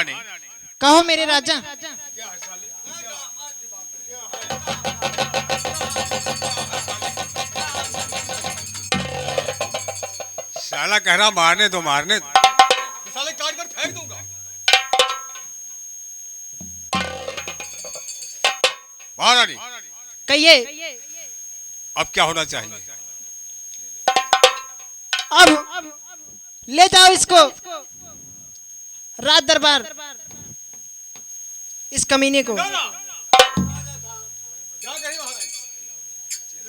रानी। कहो मेरे राजा। साला कह रहा मारने दो मारने दो, साले काट कर फेंक दूंगा। महारानी कहिए। अब क्या होना चाहिए? अब ले जाओ इसको राज दरबार, इस कमीने को।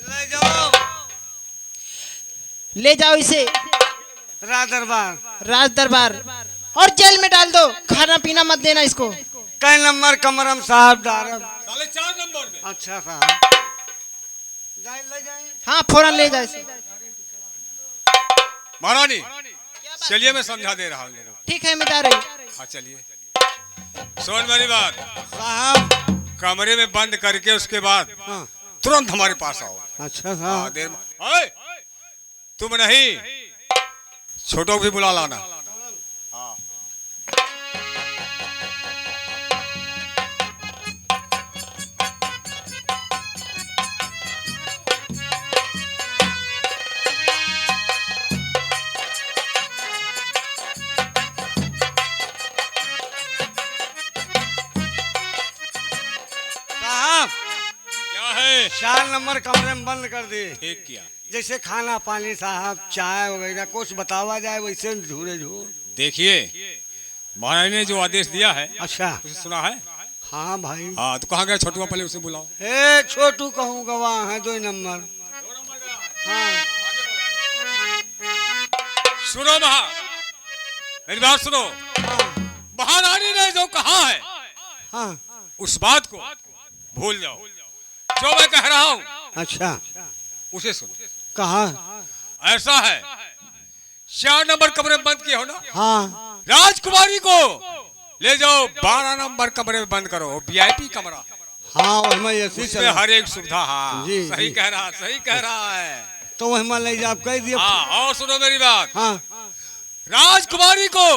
ले जाओ, ले जाओ इसे राज दरबार। राज दरबार और जेल में डाल दो। खाना पीना मत देना इसको। कई नंबर कमरम साहब डारम। साले 4 नंबर में। अच्छा साहब, जाए ले जाए। हाँ फौरन ले जाओ इसे। महारानी चलिए मैं समझा दे रहा हूँ। ठीक है मैं जा रही हूँ। हाँ चलिए। सुन मेरी बात, साहब कमरे में बंद करके उसके बाद हाँ। तुरंत हमारे पास आओ। अच्छा हाँ, साहब, देर में ओए, तुम नहीं छोटों को भी बुला लाना। हाँ। साहब क्या है? 4 नंबर कमरे में बंद कर दिए। ठीक किया। जैसे खाना पानी साहब, चाय वगैरह कुछ बतावा जाए वैसे झूरे झूर। देखिए महारानी ने जो आदेश दिया है अच्छा उसे सुना है? हाँ भाई। हाँ तो कहाँ गया छोटुआ, पहले उसे बुलाओ। ए छोटू कहूँ गवाह है 2 नंबर। हाँ सुनो मेरी बात सुनो। हाँ महारानी ने जो कहा है हाँ। उस बात को भूल जाओ। जो मैं कह रहा हूँ अच्छा उसे सुनो। कहा? ऐसा है 4 नंबर कमरे में बंद किए हो ना, हाँ राजकुमारी को ले जाओ 12 नंबर कमरे में बंद करो, वीआईपी कमरा। हाँ वही ऐसी उसमें चला। हर एक सुविधा। हाँ जी, सही जी। कह रहा, सही कह रहा है। तो वही ले जा, आप कह दिए। हाँ और सुनो मेरी बात, हाँ राजकुमारी को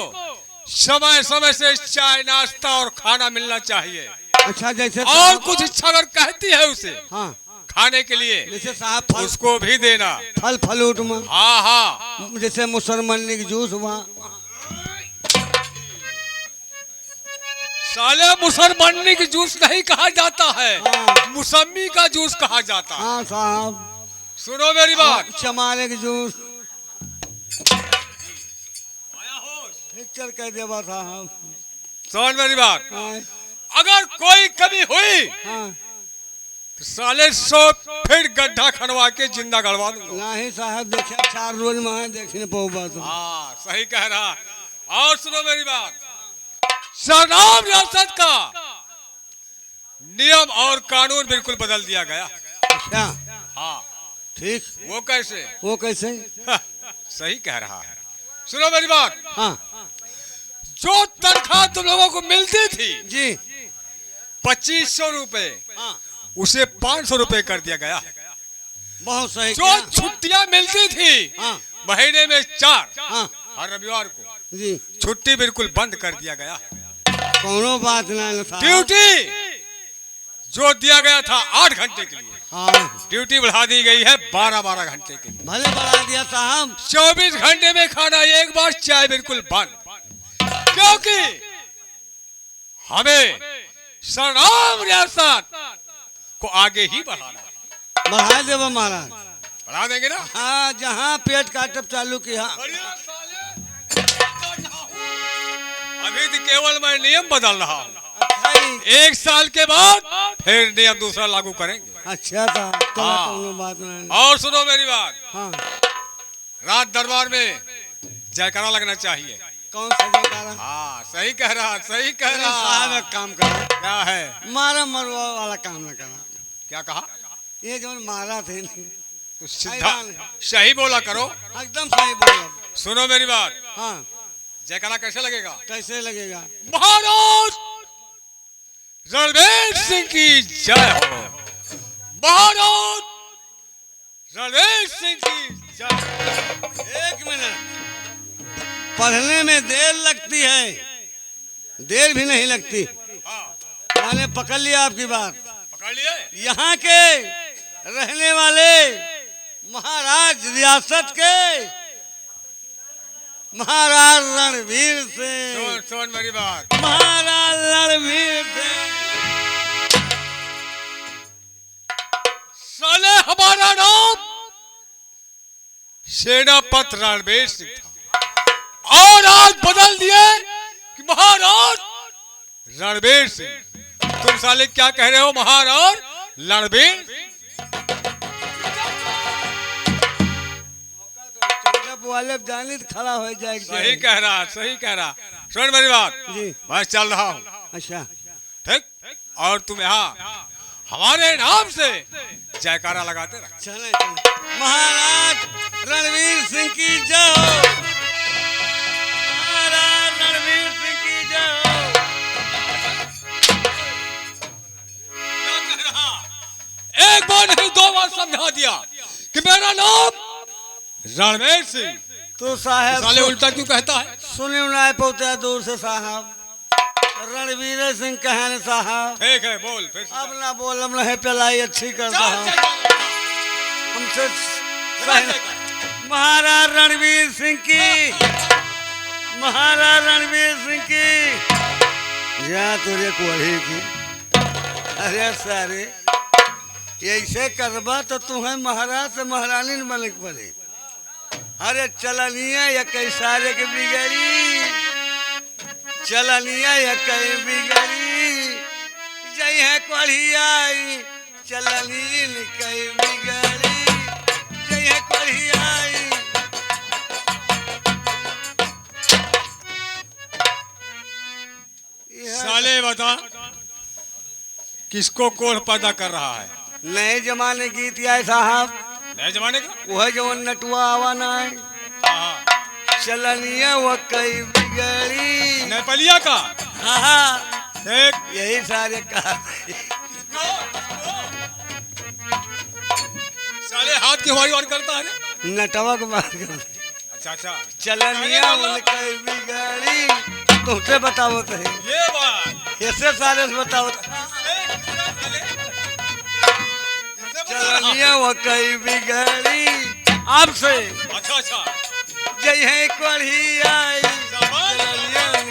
समय समय से चाय नाश्ता और खाना मिलना चाहिए। अच्छा जैसे और साहब- कुछ इच्छा अगर कहती है उसे हाँ खाने के लिए जैसे साहब फल उसको भी देना। फल फलूट में हाँ हाँ जैसे मुसलमान की जूस हुआ। साले मुसलमानी की जूस नहीं कहा जाता है, हाँ। मुसम्मी का जूस कहा जाता है। हाँ साहब सुनो मेरी बात, चमारे की जूस। पिक्चर कह देवा साहब। सुन मेरी बात, हाँ अगर कोई कमी हुई हाँ। तो साले 100 फीट गड्ढा खनवा के जिंदा गड़वा दूंगा। नहीं साहब देखे 4 रोज में है, देखने पाऊंगा तो। हाँ सही कह रहा। और सुनो मेरी बात, सरनाम रियासत का नियम और कानून बिल्कुल बदल दिया गया। अच्छा हाँ ठीक। वो कैसे? वो कैसे? सही कह रहा है। सुनो मेरी बात, हाँ जो तनख्वाह तुम लोगों को मिलती थी जी। 2500 रुपए, हाँ उसे 500 रुपए कर दिया गया। बहुत सही जो किया। छुट्टियां मिलती थी हाँ महीने में 4, हाँ हर रविवार को जी। छुट्टी बिल्कुल बंद कर दिया गया। कोनो बात नहीं साहब। ड्यूटी जो दिया गया था 8 घंटे के लिए, हाँ ड्यूटी बढ़ा दी गई है 12-12 घंटे के लिए। भले बढ़ा दिया साहब। 24 घंटे में खाना एक बार, चाय बिल्कुल बंद, क्योंकि हमें सरनाम रियासत को आगे ही बढ़ाना है। बढ़ा देवा महाराज। बढ़ा देंगे ना। हाँ जहाँ पेट काटब चालू किया। अभी तो केवल मैं नियम बदल रहा हूँ, अच्छा ही। 1 साल के बाद फिर नियम दूसरा लागू करेंगे। अच्छा साहब तो हाँ। कोनो बात नहीं। और सुनो मेरी बात, हाँ रात दरबार में जयकारा लगना चाहिए। कौन सा जयकारा? हाँ सही कह रहा, सही कह अरे साहब रहा। एक काम करो, क्या है? मारा मरवा वाला काम न करा। क्या कहा? ये जो मारा थे नहीं, तो सीधा सही बोला करो। एकदम सही बोला। सुनो मेरी बात, हाँ जयकारा कैसे लगेगा? कैसे लगेगा? महाराज रणवीर सिंह की जय हो, महाराज रणवीर सिंह की जय। 1 मिनट, पढ़ने में देर लगती है देर भी नहीं लगती। हाँ, मैंने पकड़ लिया आपकी बात। पकड़ लिए। यहाँ के रहने वाले महाराज रियासत के महाराज रणवीर सुन सिंह, सुन मेरी बात। महाराज रणवीर सिंह। साले हमारा नाम सेनापति रणवीर सिंह था और आज बदल दिए कि महाराज रणवीर सिंह। तुम साले क्या कह रहे हो महाराज रणवीर? वाले जानी तो खड़ा हो जाएगा। सही कह रहा, सही कह रहा। सुन मेरी बात जी। बस चल रहा हूँ। अच्छा, ठीक, और तुम यहाँ हमारे नाम से जयकारा लगाते रहो। चले चले। महाराज रणवीर सिंह की जय हो। महाराज रणवीर सिंह की जय हो। क्या कह रहा? एक बार नहीं दो बार समझा दिया कि मेरा नाम रणवीर सिंह। तो साहब साले उल्टा क्यों कहता है? सुने ना पहुंचा दूर से साहब। रणवीर सिंह कहने साहब। ठीक है, बोल फिर से। अब ना बोल, हम नहीं पलाई अच्छी कर चल, रहा चल, चल। हमसे महाराज रणवीर सिंह की, महाराज रणवीर सिंह की या तुझे कोढ़ी की। अरे सारे ऐसे करबा तो तुम्हें महाराज से महारानी न बने पड़े। अरे चलनिया या कई सारे के बिगड़ी, चलनिया या कई बिगड़ी, जय है कोढ़ी आई चलनी कई बिगड़ी, जय है कोढ़ी आई। साले बता किसको कोढ़ पैदा कर रहा है? नए जमाने गीत आए साहब, नए जमाने का। वह जो नटुआ आवाना है। हाँ, चलनिया वो कई बिगड़ी। नेपालिया का। हाँ, ठीक। यही सारे कहा। साले हाथ की हमारी और करता है। नटवा को मार कर। अच्छा अच्छा, चलनिया वो कई बिगड़ी। तुमसे बताओ तो है। ये बात। ऐसे सारे से बताओ तो। चलनिया वो कई बिगड़ी आपसे। अच्छा अच्छा, जय है कोढ़ी आई। शाबाश। चलनिया वो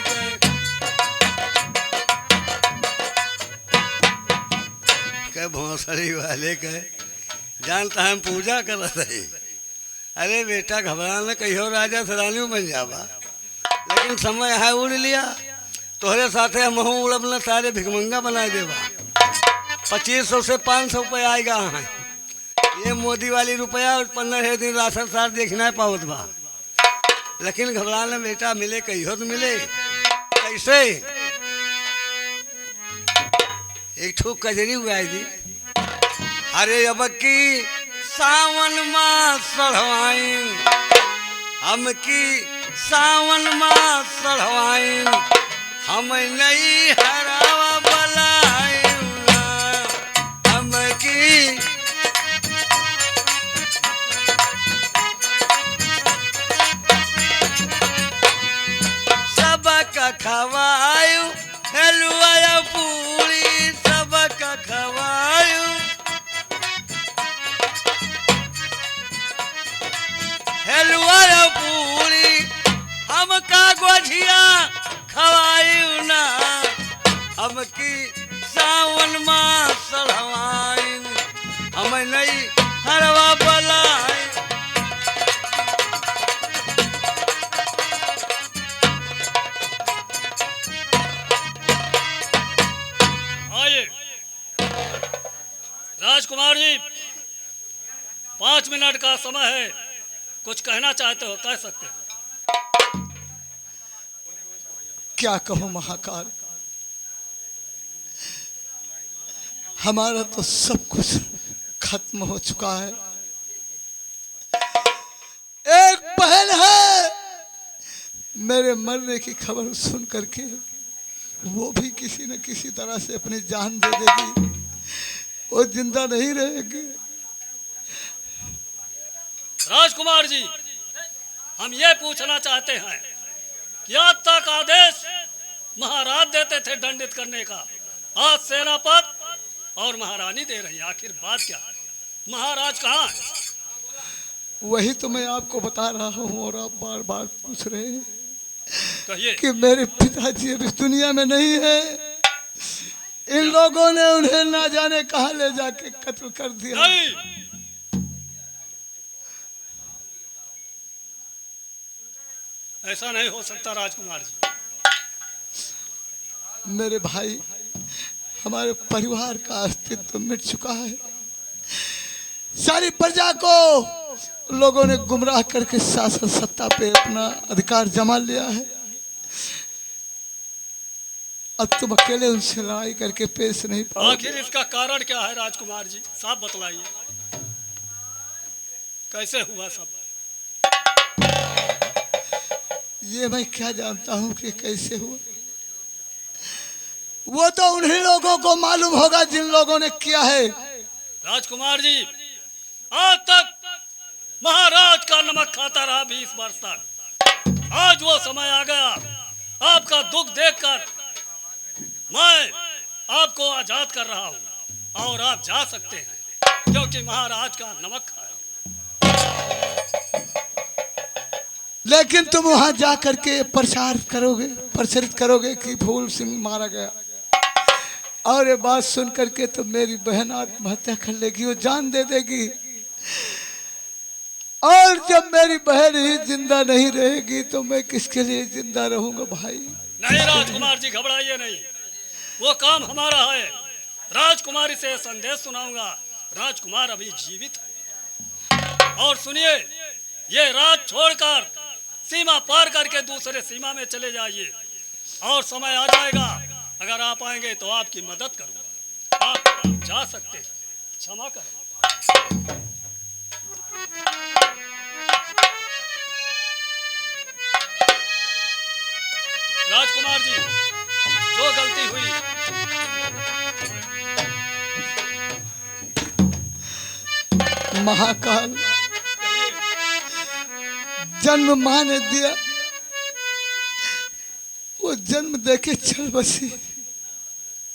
कई भोसड़ी वाले के जानता हम पूजा कर रहे। अरे बेटा घबरा न, कहियो राजा सरानी बन जावा। लेकिन समय है उड़ लिया। तोहरे साथे हम उड़ब न, सारे भिकमंगा बना देवा। 2500 से 500 रुपये आएगा। है ये मोदी वाली रुपया 15 दिन राशन सार देखना पावत बा। लेकिन घबराना बेटा, मिले कहियो तो मिले। कैसे एक ठूक कजरी उगाई दी। अरे अब की सावन मास सढ़वाई, हम की सावन मास सढ़वाई, हम नहीं हरावा बलाई, हम की सबक खवायु हलुआ पूरी, सबक खवायु हलुआ पूरी, हम का गोझिया खवायु ना, हम की सावन मास सढ़वाई, हम नहीं हरवा बलाई। आइए राजकुमार जी, 5 मिनट का समय है, कुछ कहना चाहते हो कह सकते हो। क्या कहूं महाकाल, हमारा तो सब कुछ खत्म हो चुका है। एक बहन है, मेरे मरने की खबर सुन करके वो भी किसी न किसी तरह से अपनी जान दे देगी, वो जिंदा नहीं रहेगी। राजकुमार जी, हम ये पूछना चाहते हैं कि आज तक आदेश महाराज देते थे दंडित करने का, आज सेनापत और महारानी दे रही है। आखिर बात क्या है? महाराज कहाँ है? वही तो मैं आपको बता रहा हूँ और आप बार बार पूछ रहे हैं कहिए। कि मेरे पिताजी अब इस दुनिया में नहीं है। इन लोगों ने उन्हें ना जाने कहाँ ले जाके कत्ल कर दिया। नहीं, ऐसा नहीं हो सकता राजकुमार जी। मेरे भाई, हमारे परिवार का अस्तित्व मिट चुका है। सारी प्रजा को लोगों ने गुमराह करके शासन सत्ता पे अपना अधिकार जमा लिया है। अब तुम अकेले उनसे लड़ाई करके पेश नहीं पाओगे। आखिर इसका कारण क्या है राजकुमार जी? साफ बतलाइए, कैसे हुआ सब? ये मैं क्या जानता हूँ कि कैसे हुआ। वो तो उन्हीं लोगों को मालूम होगा जिन लोगों ने किया है। राजकुमार जी, आज तक महाराज का नमक खाता रहा 20 वर्ष तक। आज वो समय आ गया, आपका दुख देखकर मैं आपको आजाद कर रहा हूँ और आप जा सकते हैं, क्योंकि महाराज का नमक खाया। लेकिन तुम वहां जा करके प्रचार करोगे, प्रचारित करोगे कि फूल सिंह मारा गया, और ये बात सुन करके तो मेरी बहन आत्महत्या कर लेगी, वो जान दे देगी। और जब मेरी बहन ही जिंदा नहीं रहेगी तो मैं किसके लिए जिंदा रहूंगा भाई? नहीं राजकुमार जी, घबराइए नहीं, वो काम हमारा है। राजकुमारी से संदेश सुनाऊंगा, राजकुमार अभी जीवित है। और सुनिए, ये राज छोड़कर सीमा पार करके दूसरे सीमा में चले जाइए, और समय आ जाएगा, अगर आप आएंगे तो आपकी मदद करूंगा। आप जा सकते हैं, क्षमा करें। राजकुमार जी, जो गलती हुई महाकाल जन्म मां ने दिया, वो जन्म देके चल बसी।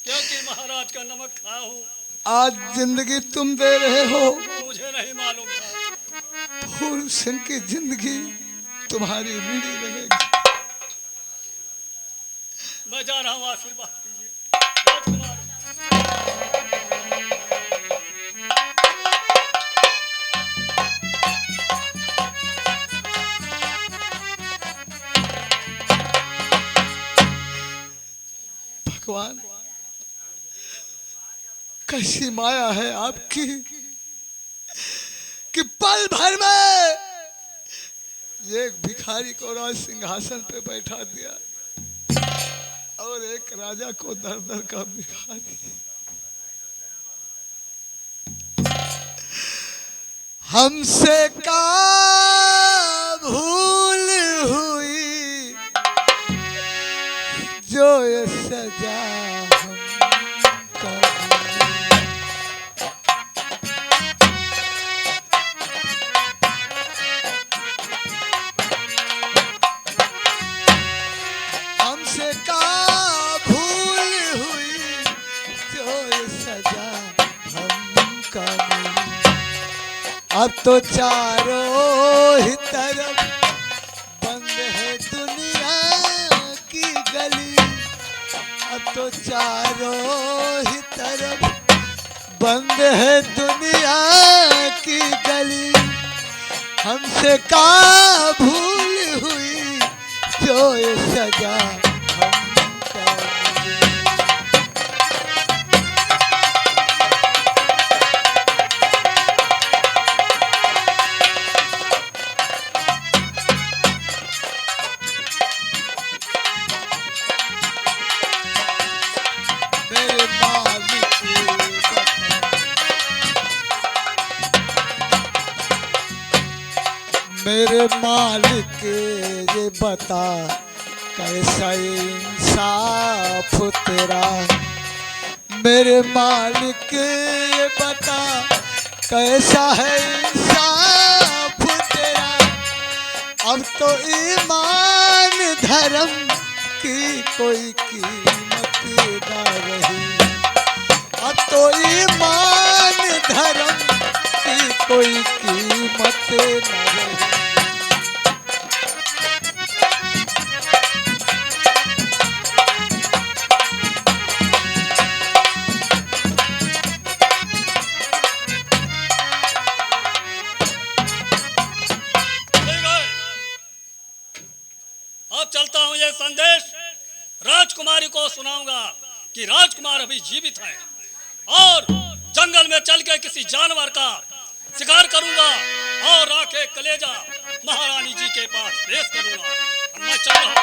क्योंकि महाराज का नमक खाया हूँ। आज जिंदगी तुम दे रहे हो, मुझे नहीं मालूम था। फूल सिंह की जिंदगी तुम्हारी ऋणी रहेगी। मैं जा रहा हूँ, आशीर्वाद दीजिए राजकुमार। भगवान, कैसी माया है आपकी कि पल भर में एक भिखारी को राज सिंहासन पे बैठा दिया और एक राजा को दर दर का भिखारी। हमसे का भूल हुई जो ये सजा हमको हमसे का भूल हुई जो ये सजा हमको मिली। अब तो चारों ही तरफ बंद है दुनिया की गली। अब तो चारों ही तरफ बंद है दुनिया की गली। हमसे का भूल हुई जो ये सजा हमको मिली। मेरे मालिक मेरे मालिक ये बता कैसा इंसाफ तेरा। मेरे मालिक ये बता कैसा है इंसाफ तेरा। अब तो ईमान धर्म की कोई कीमत ना रही। अब तो ईमान धर्म की कोई कीमत ना रही। ठीक है, अब चलता हूँ ये संदेश राजकुमारी को सुनाऊंगा कि राजकुमार अभी जीवित है और जंगल में चल के किसी जानवर का शिकार करूंगा और आके कलेजा महारानी जी के पास पेश करूंगा। अब मैं चल रहा हूँ।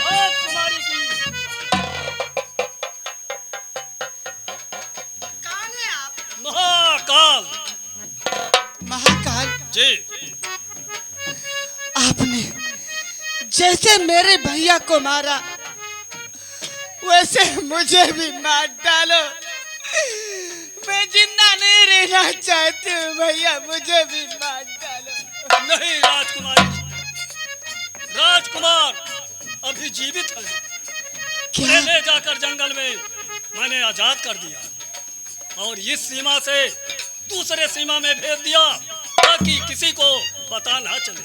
राजकुमारी की कौन है आप? महाकाल महाकाल, जी, आपने जैसे मेरे भैया को मारा वैसे मुझे भी मार डालो। मैं जिंदा नहीं रहना चाहती हूँ भैया, मुझे भी मार डालो। नहीं राजकुमारी, राजकुमार अभी जीवित है। क्या? उन्हें ले जाकर जंगल में मैंने आजाद कर दिया और इस सीमा से दूसरे सीमा में भेज दिया ताकि किसी को पता ना चले।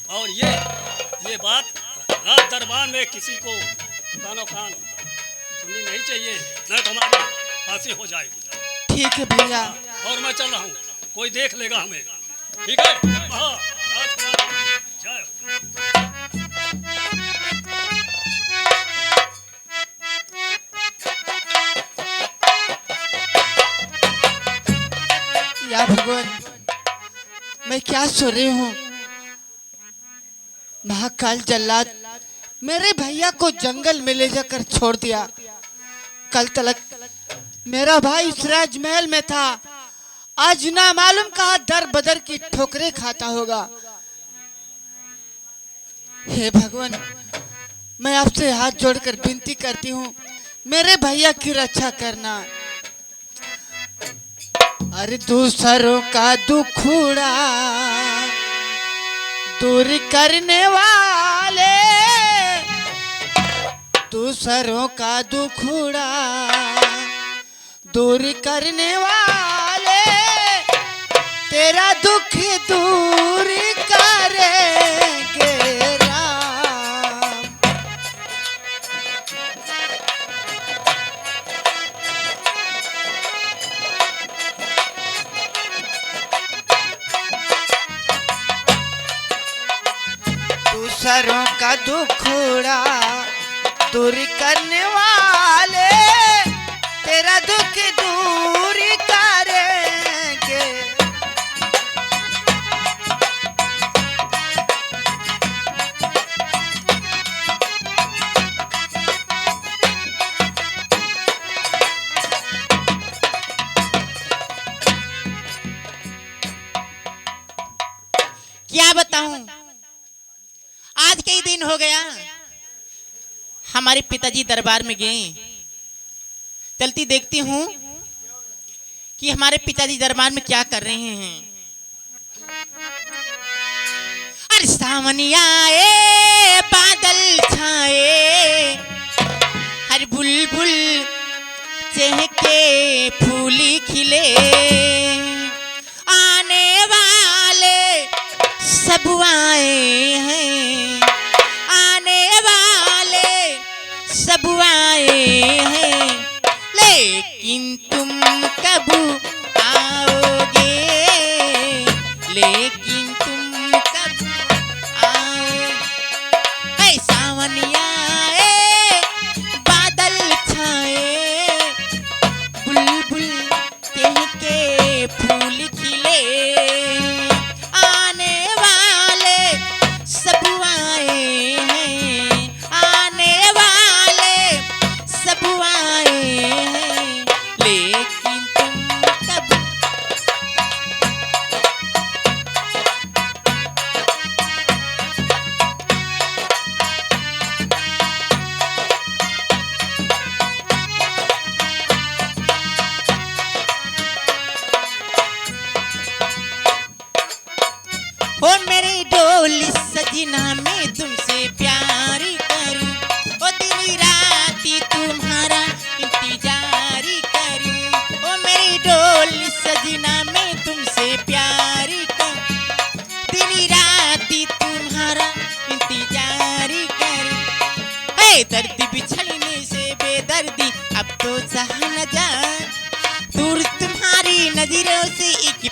और ये बात राज दरबार में किसी को कानो कान सुननी नहीं चाहिए, नहीं तो हमारी फांसी हो जाएगी। ठीक है भैया। और मैं चल रहा हूँ, कोई देख लेगा हमें। ठीक है, हाँ राजकुमार जय हो। या भगवान, मैं क्या सुन रही हूँ? महाकाल जल्लाद मेरे भैया को जंगल में ले जाकर छोड़ दिया। कल तलक मेरा भाई इस राजमहल में था, आज ना मालूम कहाँ दर बदर की ठोकरें खाता होगा। हे भगवान, मैं आपसे हाथ जोड़कर विनती करती हूँ, मेरे भैया की रक्षा करना। अरे दूसरों का दुखड़ा दूर करने वाले, दूसरों का दुखड़ा दूर करने वाले, तेरा दुख दूर करेंगे राम। दूसरों का दुखड़ा दूर करने वाले, तेरा दुख दूर करेंगे। क्या बताऊं, आज कई दिन हो गया हमारे पिताजी दरबार में गए। चलती देखती हूँ कि हमारे पिताजी दरबार में क्या कर रहे हैं। अरे सावन आए बादल छाए, हर बुलबुल चहके फूली खिले, आने वाले सब आए हैं, आने वाले सब आए हैं, लेकिन तुम कब आओगे, लेकिन तुम कब आओगे। सावन आए बादल छाए, डोली सजना मैं तुमसे प्यार करूं, ओ दिन रात तुम्हारा इंतजार करूं, ओ मेरी डोली सजना मैं तुमसे प्यार करूं, दिन रात तुम्हारा इंतजार करूं। है दर्द बिछड़ने से बेदर्दी अब तो सहा न जा, दूर तुम्हारी नजरों से एक